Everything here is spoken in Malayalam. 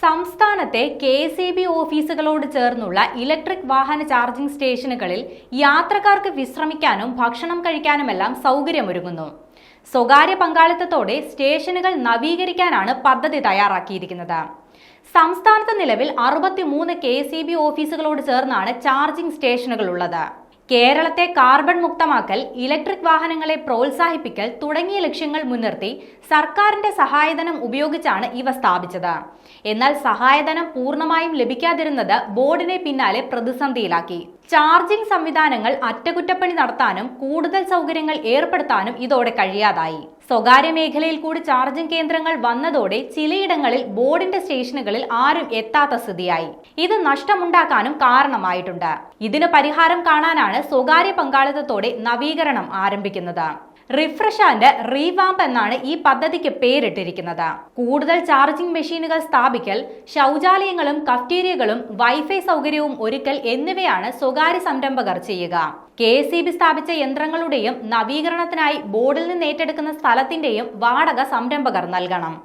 സംസ്ഥാനത്തെ കെ.എസ്.ഇ.ബി. ഓഫീസുകളോട് ചേർന്നുള്ള ഇലക്ട്രിക് വാഹന ചാർജിംഗ് സ്റ്റേഷനുകളിൽ യാത്രക്കാർക്ക് വിശ്രമിക്കാനും ഭക്ഷണം കഴിക്കാനുമെല്ലാം സൗകര്യമൊരുങ്ങുന്നു. സ്വകാര്യ പങ്കാളിത്തത്തോടെ സ്റ്റേഷനുകൾ നവീകരിക്കാനാണ് പദ്ധതി തയ്യാറാക്കിയിരിക്കുന്നത്. സംസ്ഥാനത്ത് നിലവിൽ 63 കെ.എസ്.ഇ.ബി. ഓഫീസുകളോട് ചേർന്നാണ് ചാർജിംഗ് സ്റ്റേഷനുകൾ ഉള്ളത്. കേരളത്തെ കാർബൺ മുക്തമാക്കൽ, ഇലക്ട്രിക് വാഹനങ്ങളെ പ്രോത്സാഹിപ്പിക്കൽ തുടങ്ങിയ ലക്ഷ്യങ്ങൾ മുൻനിർത്തി സർക്കാരിന്റെ സഹായധനം ഉപയോഗിച്ചാണ് ഇവ സ്ഥാപിച്ചത്. എന്നാൽ സഹായധനം പൂർണ്ണമായും ലഭിക്കാതിരുന്നത് ബോർഡിനെ പിന്നാലെ പ്രതിസന്ധിയിലാക്കി. ചാർജിംഗ് സംവിധാനങ്ങൾ അറ്റകുറ്റപ്പണി നടത്താനും കൂടുതൽ സൗകര്യങ്ങൾ ഏർപ്പെടുത്താനും ഇതോടെ കഴിയാതായി. സ്വകാര്യ മേഖലയിൽ കൂടി ചാർജിംഗ് കേന്ദ്രങ്ങൾ വന്നതോടെ ചിലയിടങ്ങളിൽ ബോർഡിന്റെ സ്റ്റേഷനുകളിൽ ആരും എത്താത്ത സ്ഥിതിയായി. ഇത് നഷ്ടമുണ്ടാക്കാനും കാരണമായിട്ടുണ്ട്. ഇതിന് പരിഹാരം കാണാനാണ് സ്വകാര്യ പങ്കാളിത്തത്തോടെ നവീകരണം ആരംഭിക്കുന്നത്. റിഫ്രഷ് ആൻഡ് റീവാമ്പ് എന്നാണ് ഈ പദ്ധതിക്ക് പേരിട്ടിരിക്കുന്നത്. കൂടുതൽ ചാർജിംഗ് മെഷീനുകൾ സ്ഥാപിക്കൽ, ശൗചാലയങ്ങളും കഫ്റ്റീരിയകളും വൈഫൈ സൗകര്യവും ഒരുക്കൽ എന്നിവയാണ് സ്വകാര്യ സംരംഭകർ ചെയ്യുക. കെ.എസ്.ഇ.ബി. സ്ഥാപിച്ച യന്ത്രങ്ങളുടെയും നവീകരണത്തിനായി ബോർഡിൽ നിന്ന് ഏറ്റെടുക്കുന്ന സ്ഥലത്തിന്റെയും വാടക സംരംഭകർ നൽകണം.